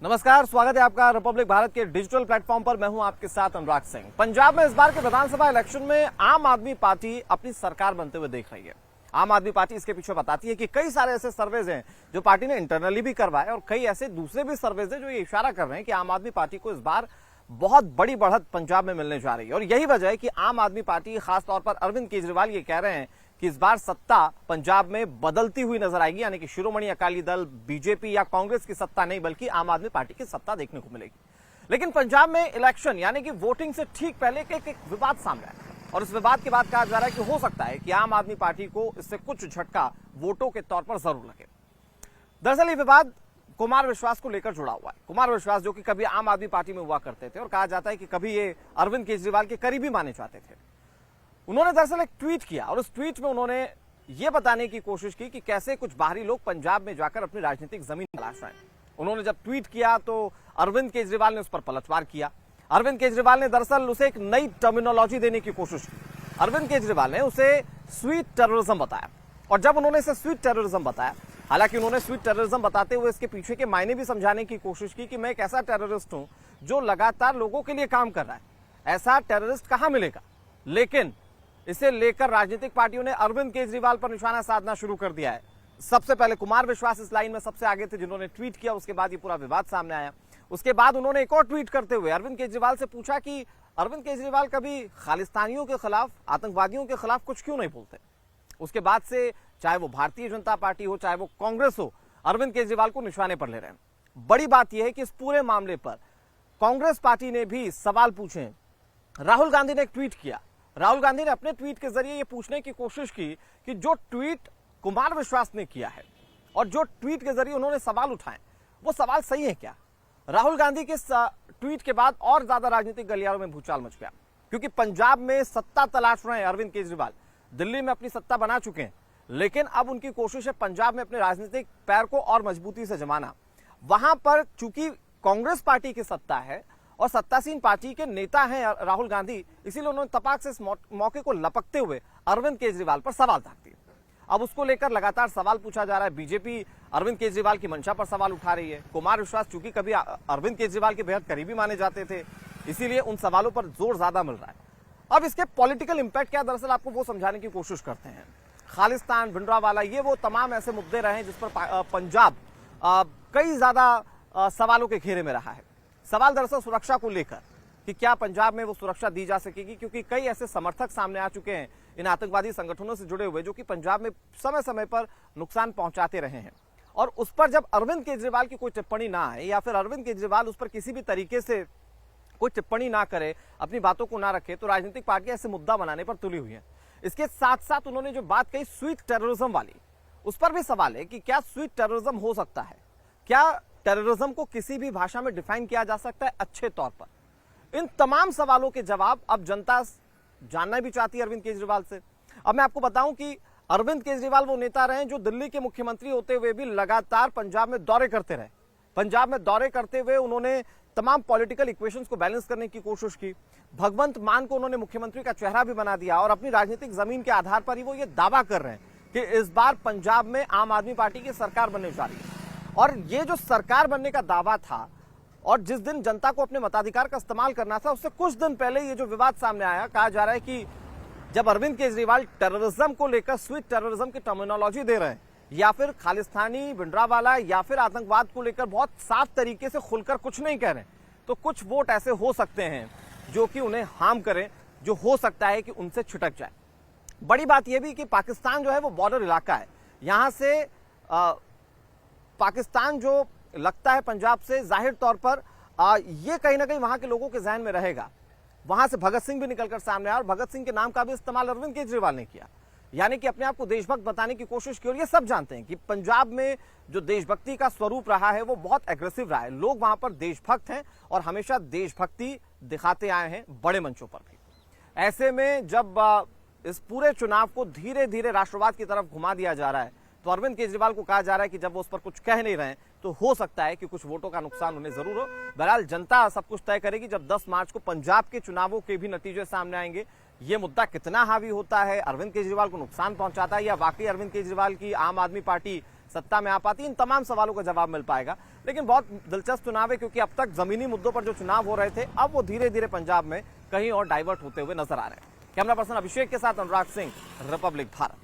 नमस्कार, स्वागत है आपका रिपब्लिक भारत के डिजिटल प्लेटफॉर्म पर। मैं हूं आपके साथ अनुराग सिंह। पंजाब में इस बार के विधानसभा इलेक्शन में आम आदमी पार्टी अपनी सरकार बनते हुए देख रही है। आम आदमी पार्टी इसके पीछे बताती है कि कई सारे ऐसे सर्वेज हैं जो पार्टी ने इंटरनली भी करवाए और कई ऐसे दूसरे भी सर्वेज हैं जो ये इशारा कर रहे हैं कि आम आदमी पार्टी को इस बार बहुत बड़ी बढ़त पंजाब में मिलने जा रही है। और यही वजह है कि आम आदमी पार्टी, खासतौर पर अरविंद केजरीवाल, ये कह रहे हैं कि इस बार सत्ता पंजाब में बदलती हुई नजर आएगी, यानी कि शिरोमणि अकाली दल, बीजेपी या कांग्रेस की सत्ता नहीं बल्कि आम आदमी पार्टी की सत्ता देखने को मिलेगी। लेकिन पंजाब में इलेक्शन यानी कि वोटिंग से ठीक पहले एक विवाद सामने आया और इस विवाद के बाद कहा जा रहा है कि हो सकता है कि आम आदमी पार्टी को इससे कुछ झटका वोटों के तौर पर जरूर लगे। दरअसल ये विवाद कुमार विश्वास को लेकर जुड़ा हुआ है। कुमार विश्वास जो कि कभी आम आदमी पार्टी में हुआ करते थे और कहा जाता है कि कभी ये अरविंद केजरीवाल के करीबी माने जाते थे। उन्होंने दरअसल एक ट्वीट किया और उस ट्वीट में उन्होंने ये बताने की कोशिश की कि कैसे कुछ बाहरी लोग पंजाब में जाकर अपनी राजनीतिक जमीन तलाश रहे हैं। उन्होंने जब ट्वीट किया तो अरविंद केजरीवाल ने उस पर पलटवार किया। अरविंद केजरीवाल ने दरअसल उसे एक नई टर्मिनोलॉजी देने की कोशिश की। अरविंद केजरीवाल ने उसे स्वीट टेररिज्म बताया और जब उन्होंने इसे स्वीट टेररिज्म बताया, हालांकि उन्होंने स्वीट टेररिज्म बताते हुए इसके पीछे के मायने भी समझाने की कोशिश की कि मैं एक ऐसा टेररिस्ट हूं जो लगातार लोगों के लिए काम कर रहा है। ऐसा टेररिस्ट कहां मिलेगा? लेकिन इसे लेकर राजनीतिक पार्टियों ने अरविंद केजरीवाल पर निशाना साधना शुरू कर दिया है। सबसे पहले कुमार विश्वास इस लाइन में सबसे आगे थे, जिन्होंने ट्वीट किया। उसके बाद ये पूरा विवाद सामने आया। उसके बाद उन्होंने एक और ट्वीट करते हुए अरविंद केजरीवाल से पूछा कि अरविंद केजरीवाल कभी खालिस्तानियों के खिलाफ, आतंकवादियों के खिलाफ कुछ क्यों नहीं बोलते? उसके बाद से चाहे वो भारतीय जनता पार्टी हो, चाहे वो कांग्रेस हो, अरविंद केजरीवाल को निशाने पर ले रहे हैं। बड़ी बात यह है कि इस पूरे मामले पर कांग्रेस पार्टी ने भी सवाल पूछे। राहुल गांधी ने एक ट्वीट किया। राहुल गांधी ने अपने ट्वीट के जरिए यह पूछने की कोशिश की कि जो ट्वीट कुमार विश्वास ने किया है और जो ट्वीट के जरिए उन्होंने सवाल उठाए, वो सवाल सही है क्या? राहुल गांधी के ट्वीट के बाद और ज्यादा राजनीतिक गलियारों में भूचाल मच गया, क्योंकि पंजाब में सत्ता तलाश रहे हैं अरविंद केजरीवाल। दिल्ली में अपनी सत्ता बना चुके हैं, लेकिन अब उनकी कोशिश है पंजाब में अपने राजनीतिक पैर को और मजबूती से जमाना। वहां पर चूंकि कांग्रेस पार्टी की सत्ता है और सत्तासीन पार्टी के नेता हैं राहुल गांधी, इसीलिए उन्होंने तपाक से इस मौके को लपकते हुए अरविंद केजरीवाल पर सवाल दाग दिए। अब उसको लेकर लगातार सवाल पूछा जा रहा है। बीजेपी अरविंद केजरीवाल की मंशा पर सवाल उठा रही है। कुमार विश्वास चूंकि कभी अरविंद केजरीवाल के बेहद करीबी माने जाते थे, इसीलिए उन सवालों पर जोर ज्यादा मिल रहा है। अब इसके पॉलिटिकल इंपैक्ट क्या, दरअसल आपको वो समझाने की कोशिश करते हैं। खालिस्तान, भिंडरावाला, ये वो तमाम ऐसे मुद्दे रहे हैं जिस पर पंजाब कई ज्यादा सवालों के घेरे में रहा है। सवाल दरअसल सुरक्षा को लेकर कि क्या पंजाब में वो सुरक्षा दी जा सकेगी, क्योंकि कई ऐसे समर्थक सामने आ चुके हैं इन आतंकवादी संगठनों से जुड़े हुए जो कि पंजाब में समय समय पर नुकसान पहुंचाते रहे हैं। और उस पर जब अरविंद केजरीवाल की कोई टिप्पणी ना आए या फिर अरविंद केजरीवाल उस पर किसी भी तरीके से कोई टिप्पणी ना करे, अपनी बातों को ना रखे, तो राजनीतिक पार्टियां ऐसे मुद्दा बनाने पर तुली हुई है। इसके साथ साथ उन्होंने जो बात कही स्वीट टेररिज्म वाली, उस पर भी सवाल है कि क्या स्वीट टेररिज्म हो सकता है? क्या टेररिज्म को किसी भी भाषा में डिफाइन किया जा सकता है अच्छे तौर पर? इन तमाम सवालों के जवाब अब जनता जानना भी चाहती है अरविंद केजरीवाल से। अब मैं आपको बताऊं कि अरविंद केजरीवाल वो नेता रहे जो दिल्ली के मुख्यमंत्री होते हुए भी लगातार पंजाब में दौरे करते रहे। पंजाब में दौरे करते हुए उन्होंने तमाम पॉलिटिकल इक्वेशंस को बैलेंस करने की कोशिश की। भगवंत मान को उन्होंने मुख्यमंत्री का चेहरा भी बना दिया और अपनी राजनीतिक जमीन के आधार पर ही वो ये दावा कर रहे हैं कि इस बार पंजाब में आम आदमी पार्टी की सरकार बनने जा रही है। और ये जो सरकार बनने का दावा था और जिस दिन जनता को अपने मताधिकार का इस्तेमाल करना था, उससे कुछ दिन पहले ये जो विवाद सामने आया, कहा जा रहा है कि जब अरविंद केजरीवाल टेररिज्म को लेकर स्वीट टेररिज्म की टर्मिनोलॉजी दे रहे हैं या फिर खालिस्तानी, भिंडरावाला या फिर आतंकवाद को लेकर बहुत साफ तरीके से खुलकर कुछ नहीं कह रहे, तो कुछ वोट ऐसे हो सकते हैं जो कि उन्हें हार्म करें, जो हो सकता है कि उनसे छिटक जाए। बड़ी बात यह भी कि पाकिस्तान जो है वो बॉर्डर इलाका है। यहां से पाकिस्तान जो लगता है पंजाब से, जाहिर तौर पर ये कहीं ना कहीं वहां के लोगों के जहन में रहेगा। वहां से भगत सिंह भी निकलकर सामने आया और भगत सिंह के नाम का भी इस्तेमाल अरविंद केजरीवाल ने किया, यानी कि अपने आप को देशभक्त बताने की कोशिश की। और ये सब जानते हैं कि पंजाब में जो देशभक्ति का स्वरूप रहा है वो बहुत एग्रेसिव रहा है। लोग वहां पर देशभक्त हैं और हमेशा देशभक्ति दिखाते आए हैं बड़े मंचों पर भी। ऐसे में जब इस पूरे चुनाव को धीरे धीरे राष्ट्रवाद की तरफ घुमा दिया जा रहा है, तो अरविंद केजरीवाल को कहा जा रहा है कि जब वो उस पर कुछ कह नहीं रहे हैं तो हो सकता है कि कुछ वोटों का नुकसान उन्हें जरूर हो। बहरहाल जनता सब कुछ तय करेगी जब 10 मार्च को पंजाब के चुनावों के भी नतीजे सामने आएंगे। ये मुद्दा कितना हावी होता है, अरविंद केजरीवाल को नुकसान पहुंचाता है या वाकई अरविंद केजरीवाल की आम आदमी पार्टी सत्ता में आ पाती, इन तमाम सवालों का जवाब मिल पाएगा। लेकिन बहुत दिलचस्प चुनाव है, क्योंकि अब तक जमीनी मुद्दों पर जो चुनाव हो रहे थे, अब वो धीरे धीरे पंजाब में कहीं और डाइवर्ट होते हुए नजर आ रहे हैं। कैमरा पर्सन अभिषेक के साथ अनुराग सिंह, रिपब्लिक भारत।